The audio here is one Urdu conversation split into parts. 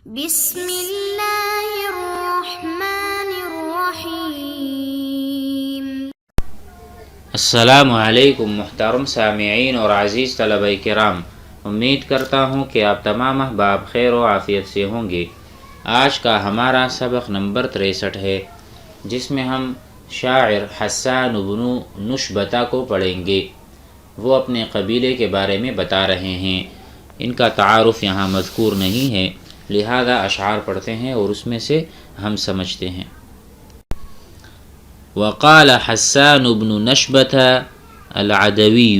بسم اللہ الرحمن الرحیم۔ السلام علیکم محترم سامعین اور عزیز طلبہ کرام، امید کرتا ہوں کہ آپ تمام احباب خیر و عافیت سے ہوں گے۔ آج کا ہمارا سبق نمبر 63 ہے، جس میں ہم شاعر حسان بن نشبتہ کو پڑھیں گے۔ وہ اپنے قبیلے کے بارے میں بتا رہے ہیں، ان کا تعارف یہاں مذکور نہیں ہے، لہذا اشعار پڑھتے ہیں اور اس میں سے ہم سمجھتے ہیں۔ وقال حسان بن نشبة العدوي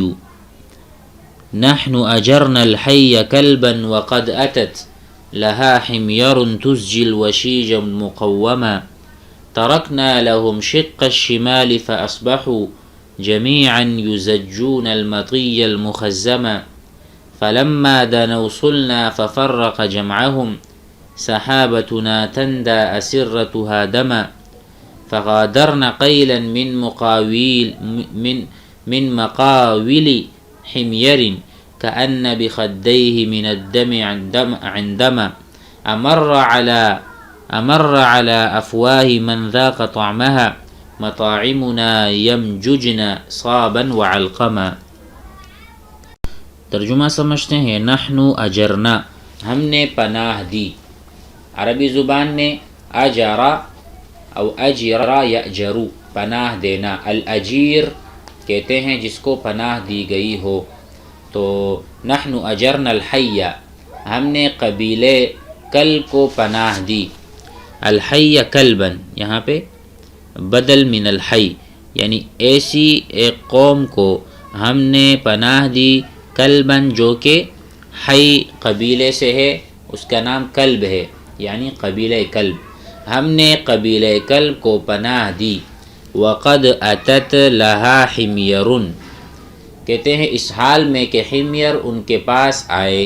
نحن أجرنا الحي كلبا وقد أتت لها حمير تزجي الوشيج مقوما تركنا لهم شق الشمال فأصبحوا جميعا يزجون المطي المخزما فلما دنوا صلنا ففرق جمعهم سحابتنا تندى أسرتها دما فغادرن قيلا من مقاول حمير كأن بخديه من الدم عندما أمر على أفواه من ذاق طعمها مطاعمنا يمججن صابا وعلقما۔ ترجمہ سمجھتے ہیں۔ نحن اجرنا، ہم نے پناہ دی۔ عربی زبان نے اجرا او اجرا یأجرو پناہ دینا، الاجیر کہتے ہیں جس کو پناہ دی گئی ہو۔ تو نحن اجرنا الحی، ہم نے قبیلے کلب کو پناہ دی۔ الحی کلبن یہاں پہ بدل من الحی، یعنی ایسی ایک قوم کو ہم نے پناہ دی، کلبن جو کہ حی قبیلے سے ہے، اس کا نام کلب ہے، یعنی قبیلہ کلب۔ ہم نے قبیلہ کلب کو پناہ دی۔ وقد اتت لہا حمیر، کہتے ہیں اس حال میں کہ حمیر ان کے پاس آئے۔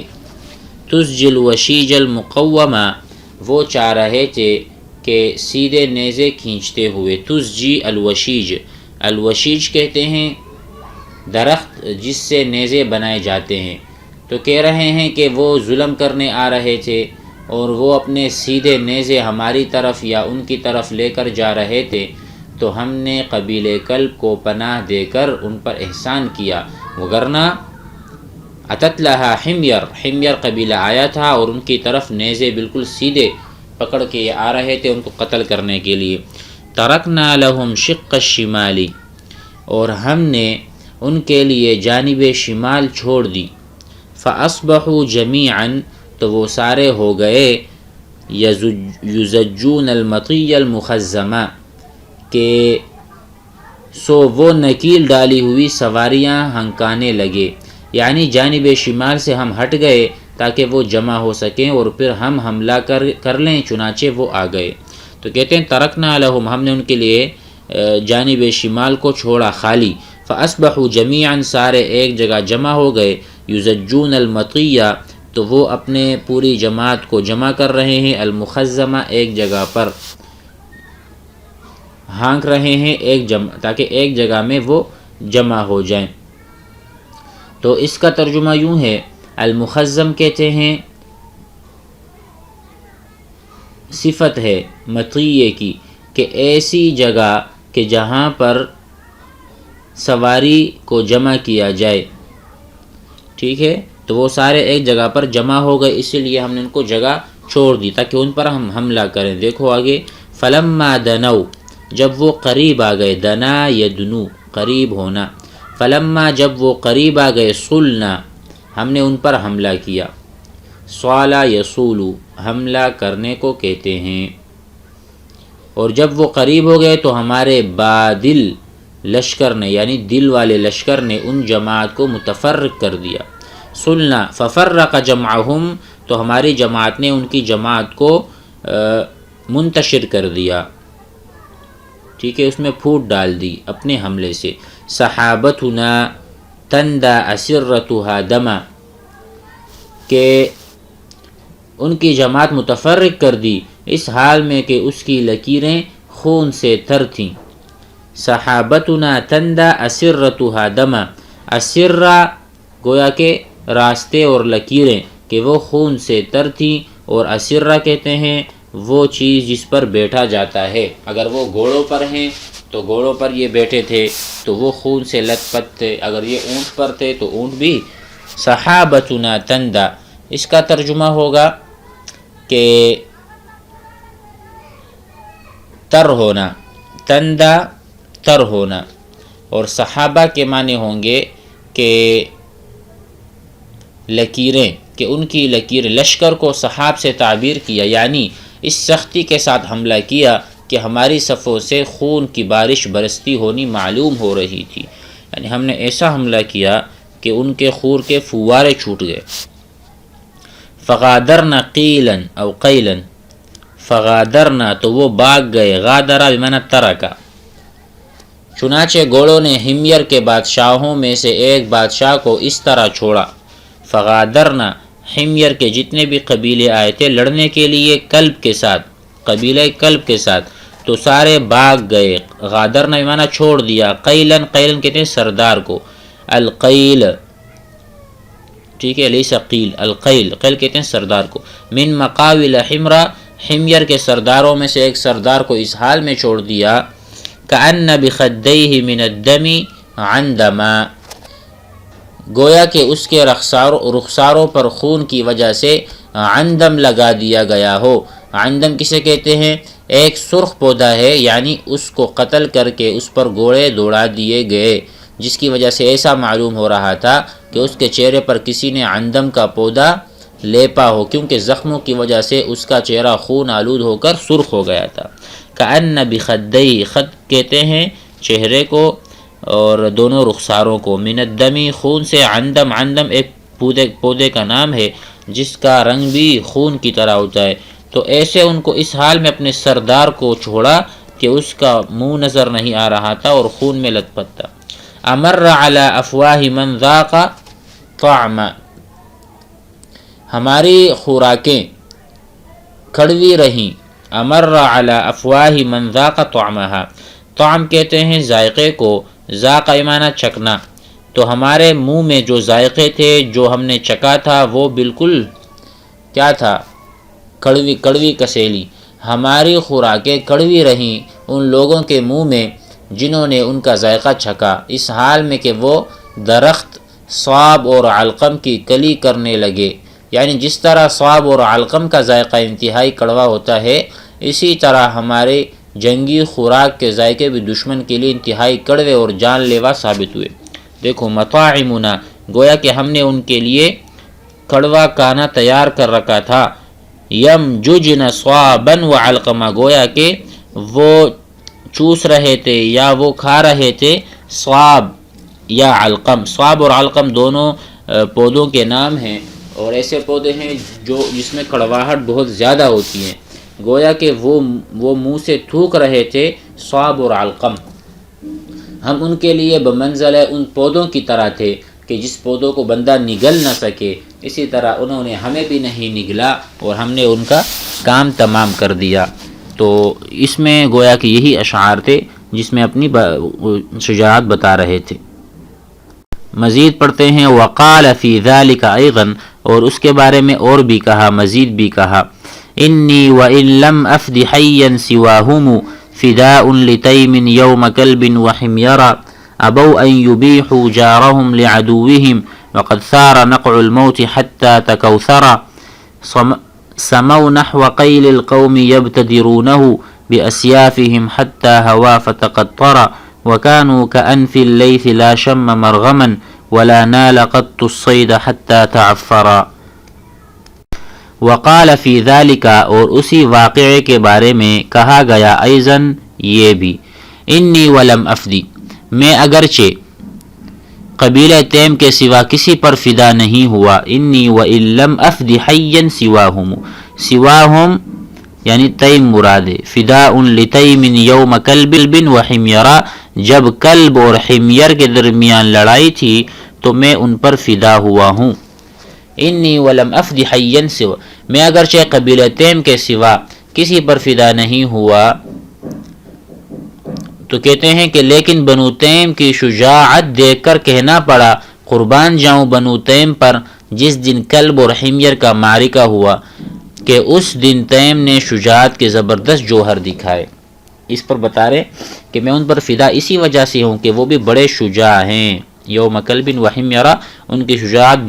تزجی الوشیج المقومہ، وہ چاہ رہے تھے کہ سیدھے نیزے کھینچتے ہوئے۔ تزجی الوشیج، الوشیج کہتے ہیں درخت جس سے نیزے بنائے جاتے ہیں۔ تو کہہ رہے ہیں کہ وہ ظلم کرنے آ رہے تھے اور وہ اپنے سیدھے نیزے ہماری طرف یا ان کی طرف لے کر جا رہے تھے، تو ہم نے قبیلے کلب کو پناہ دے کر ان پر احسان کیا۔ وگرنہ اتت لہا حمیر، حمیر قبیلہ آیا تھا اور ان کی طرف نیزے بالکل سیدھے پکڑ کے آ رہے تھے ان کو قتل کرنے کے لیے۔ ترکنا لہم شق الشمالی، اور ہم نے ان کے لیے جانب شمال چھوڑ دی۔ فاصبحوا جمیعا، تو وہ سارے ہو گئے، یزجون المطی المخزمہ، کہ سو وہ نکیل ڈالی ہوئی سواریاں ہنکانے لگے، یعنی جانب شمال سے ہم ہٹ گئے تاکہ وہ جمع ہو سکیں اور پھر ہم حملہ کر لیں، چنانچہ وہ آ گئے۔ تو کہتے ہیں ترکنا لہم، ہم نے ان کے لیے جانب شمال کو چھوڑا خالی۔ فاصبحوا جمیعا، سارے ایک جگہ جمع ہو گئے۔ یزجون المطیہ، تو وہ اپنے پوری جماعت کو جمع کر رہے ہیں، المخزمہ ایک جگہ پر ہانک رہے ہیں، تاکہ ایک جگہ میں وہ جمع ہو جائیں۔ تو اس کا ترجمہ یوں ہے، المخزم کہتے ہیں صفت ہے مطیے کی، کہ ایسی جگہ کہ جہاں پر سواری کو جمع کیا جائے، ٹھیک ہے۔ تو وہ سارے ایک جگہ پر جمع ہو گئے، اسی لیے ہم نے ان کو جگہ چھوڑ دی تاکہ ان پر ہم حملہ کریں۔ دیکھو آگے، فلما دنوا، جب وہ قریب آ گئے، دنا یدنو قریب ہونا، فلما جب وہ قریب آ گئے، صلنا ہم نے ان پر حملہ کیا۔ صالا یصولو حملہ کرنے کو کہتے ہیں۔ اور جب وہ قریب ہو گئے تو ہمارے بادل لشکر نے، یعنی دل والے لشکر نے ان جماعت کو متفرق کر دیا۔ صلنا ففرق جمعہم، تو ہماری جماعت نے ان کی جماعت کو منتشر کر دیا، ٹھیک ہے، اس میں پھوٹ ڈال دی اپنے حملے سے۔ صحابتنا تندى اسرتها دما، کہ ان کی جماعت متفرق کر دی اس حال میں کہ اس کی لکیریں خون سے تر تھیں۔ صحابتنا تندى اسرتها دما، اسرہ گویا کہ راستے اور لکیریں کہ وہ خون سے تر تھیں، اور اسرہ کہتے ہیں وہ چیز جس پر بیٹھا جاتا ہے. اگر وہ گھوڑوں پر ہیں تو گھوڑوں پر یہ بیٹھے تھے تو وہ خون سے لت پت تھے. اگر یہ اونٹ پر تھے تو اونٹ بھی. صحابتنا تندا، اس کا ترجمہ ہوگا کہ تر ہونا، تندا تر ہونا، اور صحابہ کے معنی ہوں گے کہ لکیریں، کہ ان کی لکیر. لشکر کو صحاب سے تعبیر کیا، یعنی اس سختی کے ساتھ حملہ کیا کہ ہماری صفوں سے خون کی بارش برستی ہونی معلوم ہو رہی تھی. یعنی ہم نے ایسا حملہ کیا کہ ان کے خون کے فوارے چھوٹ گئے. فغادرنا قیلا او قیلا، فغادرنا تو وہ بھاگ گئے، غادرہ بمعنی ترکا. چنانچہ گھوڑوں نے حمیر کے بادشاہوں میں سے ایک بادشاہ کو اس طرح چھوڑا. فغادرنا، حمیر کے جتنے بھی قبیلے آئے تھے لڑنے کے لیے کلب کے ساتھ، قبیلہ کلب کے ساتھ، تو سارے بھاگ گئے. غادرنا بمعنی چھوڑ دیا. قیلن، قیلن کہتے ہیں سردار کو. القیل، ٹھیک ہے، لیس قیل، القیل، قیل کہتے ہیں سردار کو. من مقاول حمرہ، حمیر کے سرداروں میں سے ایک سردار کو اس حال میں چھوڑ دیا. کأن بخدیہ من الدم عندما، گویا کہ اس کے رخساروں پر خون کی وجہ سے عندم لگا دیا گیا ہو. عندم کسے کہتے ہیں؟ ایک سرخ پودا ہے، یعنی اس کو قتل کر کے اس پر گھوڑے دوڑا دیے گئے، جس کی وجہ سے ایسا معلوم ہو رہا تھا کہ اس کے چہرے پر کسی نے عندم کا پودا لیپا ہو، کیونکہ زخموں کی وجہ سے اس کا چہرہ خون آلود ہو کر سرخ ہو گیا تھا. کأن بخدیہ، خد کہتے ہیں چہرے کو اور دونوں رخساروں کو. من الدمی، خون سے. عندم، عندم ایک پودے کا نام ہے جس کا رنگ بھی خون کی طرح ہوتا ہے. تو ایسے ان کو اس حال میں اپنے سردار کو چھوڑا کہ اس کا منہ نظر نہیں آ رہا تھا اور خون میں لت پت تھا. امر علی افواہ من ذاق طعم، ہماری خوراکیں کڑوی رہیں. امر علی افواہ من ذاق طعمها، طعم کہتے ہیں ذائقے کو، ذاق معنی چکنا. تو ہمارے منہ میں جو ذائقے تھے جو ہم نے چکا تھا وہ بالکل کیا تھا؟ کڑوی، کڑوی کسیلی. ہماری خوراکیں کڑوی رہیں ان لوگوں کے منہ میں جنہوں نے ان کا ذائقہ چھکا، اس حال میں کہ وہ درخت صواب اور علقم کی کلی کرنے لگے. یعنی جس طرح صواب اور علقم کا ذائقہ انتہائی کڑوا ہوتا ہے، اسی طرح ہمارے جنگی خوراک کے ذائقے بھی دشمن کے لیے انتہائی کڑوے اور جان لیوا ثابت ہوئے. دیکھو مطاعمنا، گویا کہ ہم نے ان کے لیے کڑوا کھانا تیار کر رکھا تھا. یمججن صوابا وعلقما، گویا کہ وہ چوس رہے تھے یا وہ کھا رہے تھے صواب یا علقم. صواب اور علقم دونوں پودوں کے نام ہیں، اور ایسے پودے ہیں جس میں کڑواہٹ بہت زیادہ ہوتی ہیں. گویا کہ وہ منہ سے تھوک رہے تھے صواب اور علقم. ہم ان کے لیے بمنزل ان پودوں کی طرح تھے کہ جس پودوں کو بندہ نگل نہ سکے، اسی طرح انہوں نے ہمیں بھی نہیں نگلا اور ہم نے ان کا کام تمام کر دیا. تو اس میں گویا کہ یہی اشعار تھے جس میں اپنی شجاعت بتا رہے تھے. مزید پڑھتے ہیں. وقال فی ذلک ایضا، اور اس کے بارے میں اور بھی کہا، مزید بھی کہا. انی وان لم افد حیا سواہم فداء لتیم یوم کلب وحمیرا ابوا ان یبیحوا جارهم لعدوهم وقد ثار نقع الموت حتى تكوثر سموا نحو قيل القوم يبتدرونه بأسيافهم حتى هوا فتقطر وكانوا كأنف الليث لا شم مرغما ولا نال قط الصيد حتى تعفر. وقال فی ذالک، اور اسی واقعے کے بارے میں کہا گیا، ایضاً یہ بھی. انی ولم افدی، میں اگرچہ قبیلہ تیم کے سوا کسی پر فدا نہیں ہوا. انی وان لم افدی حیا سواہم، سواہم یعنی تیم مراد ہے. فداء لتیم یوم کلب وحمیرا، جب کلب اور حمیر کے درمیان لڑائی تھی تو میں ان پر فدا ہوا ہوں. انی ولم افدی حیا سوا، میں اگرچہ قبیلہ تیم کے سوا کسی پر فدا نہیں ہوا. تو کہتے ہیں کہ لیکن بنو تیم کی شجاعت دیکھ کر کہنا پڑا قربان جاؤں بنو تیم پر جس دن کلب اور حمیر کا معرکہ ہوا. کہ اس دن تیم نے شجاعت کے زبردست جوہر دکھائے. اس پر بتا رہے کہ میں ان پر فدا اسی وجہ سے ہوں کہ وہ بھی بڑے شجاع ہیں. یوم کلب و حمیرہ، ان کی شجاعت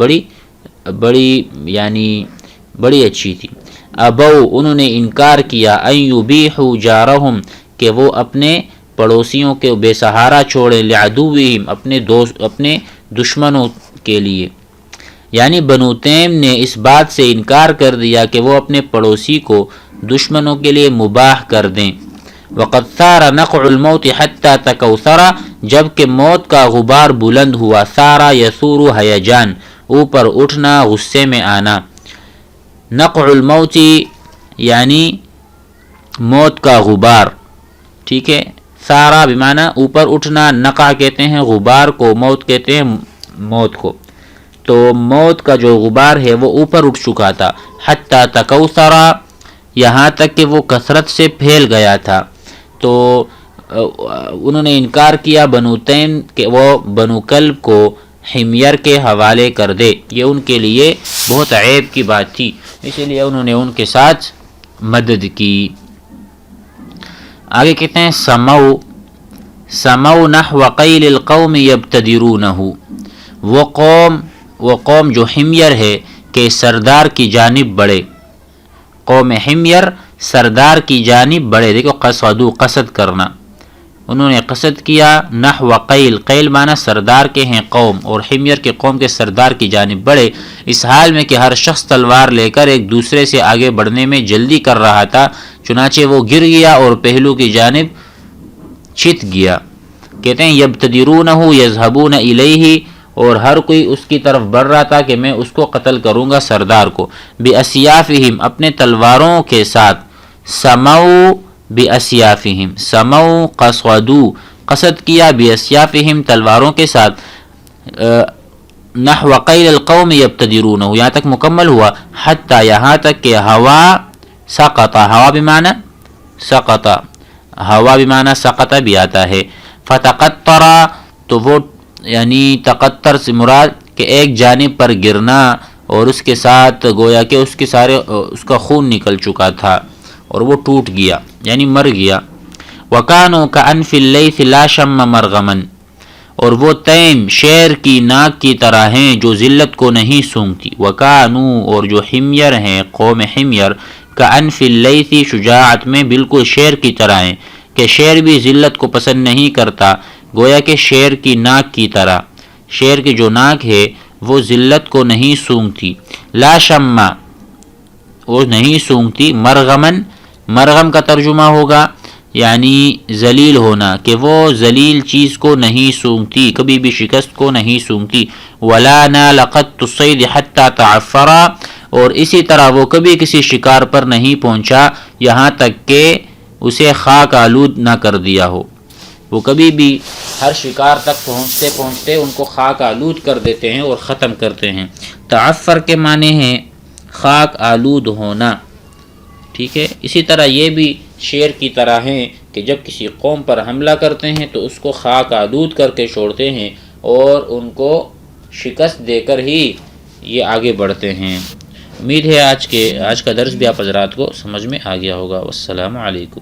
بڑی اچھی تھی. ابو، انہوں نے انکار کیا، ان یبیحوا جارہم، کہ وہ اپنے پڑوسیوں کے بے سہارا چھوڑیں، لعدوہم، اپنے دشمنوں کے لیے. یعنی بنو تیم نے اس بات سے انکار کر دیا کہ وہ اپنے پڑوسی کو دشمنوں کے لیے مباح کر دیں. وقد ثار نقع الموت حتی تکوثر، جب کہ موت کا غبار بلند ہوا. ثارا یثور ہیجان، اوپر اٹھنا، غصے میں آنا. نقع الموت یعنی موت کا غبار، ٹھیک ہے. ثارا بمعنی اوپر اٹھنا، نقع کہتے ہیں غبار کو، موت کہتے ہیں موت کو. تو موت کا جو غبار ہے وہ اوپر اٹھ چکا تھا. حتی تکوثر، یہاں تک کہ وہ کثرت سے پھیل گیا تھا. تو انہوں نے انکار کیا بنو تیم کہ وہ بنو کلب کو حمیر کے حوالے کر دے. یہ ان کے لیے بہت عیب کی بات تھی، اسی لیے انہوں نے ان کے ساتھ مدد کی. آگے کہتے ہیں سمو نحو قیل القوم یبتدرونہ، وہ قوم جو حمیر ہے کہ سردار کی جانب بڑھے. قوم حمیر سردار کی جانب بڑھے. دیکھو قصدو، قصد کرنا، انہوں نے قصد کیا. نحو قیل معنی سردار کے ہیں قوم، اور حمیر کے قوم کے سردار کی جانب بڑھے، اس حال میں کہ ہر شخص تلوار لے کر ایک دوسرے سے آگے بڑھنے میں جلدی کر رہا تھا، چنانچہ وہ گر گیا اور پہلو کی جانب چھت گیا. کہتے ہیں یبتدرونہ یذهبون الیہ، اور ہر کوئی اس کی طرف بڑھ رہا تھا کہ میں اس کو قتل کروں گا، سردار کو. باسیافہم، اپنے تلواروں کے ساتھ. سمو باسیافہم، سمو قصدو، قصد کیا، باسیافہم، تلواروں کے ساتھ. نحو قیل القوم یبتدرونہ، یہاں تک مکمل ہوا. حتی، یہاں تک کہ ہوا سقط، ہوا بمعنی سقط، ہوا بمعنی سقط بھی آتا ہے. فتقطر، تو وہ یعنی تقطر سے مراد کہ ایک جانب پر گرنا، اور اس کے ساتھ گویا کہ اس کا خون نکل چکا تھا اور وہ ٹوٹ گیا، یعنی مر گیا. وَكَانُوا كَأَنْفِ اللَّيْثِ لَا شَمَّ مَرْغَمًا، اور وہ تیم شیر کی ناک کی طرح ہیں جو ذلت کو نہیں سونگتی. وَكَانُوا، اور جو حمیر ہیں، قوم حمیر، كَأَنْفِ اللَّيْثِ، شجاعت میں بالکل شیر کی طرح ہیں، کہ شیر بھی ذلت کو پسند نہیں کرتا، گویا کہ شیر کی ناک کی طرح. شیر کی جو ناک ہے وہ ذلت کو نہیں سونگتی. لا شمّ، وہ نہیں سونگتی. مرغمن، مرغم کا ترجمہ ہوگا یعنی ذلیل ہونا، کہ وہ ذلیل چیز کو نہیں سونگتی، کبھی بھی شکست کو نہیں سونگتی. ولا نال قط الصید حتی تعفر، اور اسی طرح وہ کبھی کسی شکار پر نہیں پہنچا یہاں تک کہ اسے خاک آلود نہ کر دیا ہو. وہ کبھی بھی ہر شکار تک پہنچتے ان کو خاک آلود کر دیتے ہیں اور ختم کرتے ہیں. تعفر کے معنی ہیں خاک آلود ہونا، ٹھیک ہے. اسی طرح یہ بھی شیر کی طرح ہیں کہ جب کسی قوم پر حملہ کرتے ہیں تو اس کو خاک آلود کر کے چھوڑتے ہیں اور ان کو شکست دے کر ہی یہ آگے بڑھتے ہیں. امید ہے آج کا درس بھی آپ حضرات کو سمجھ میں آ گیا ہوگا. والسلام علیکم.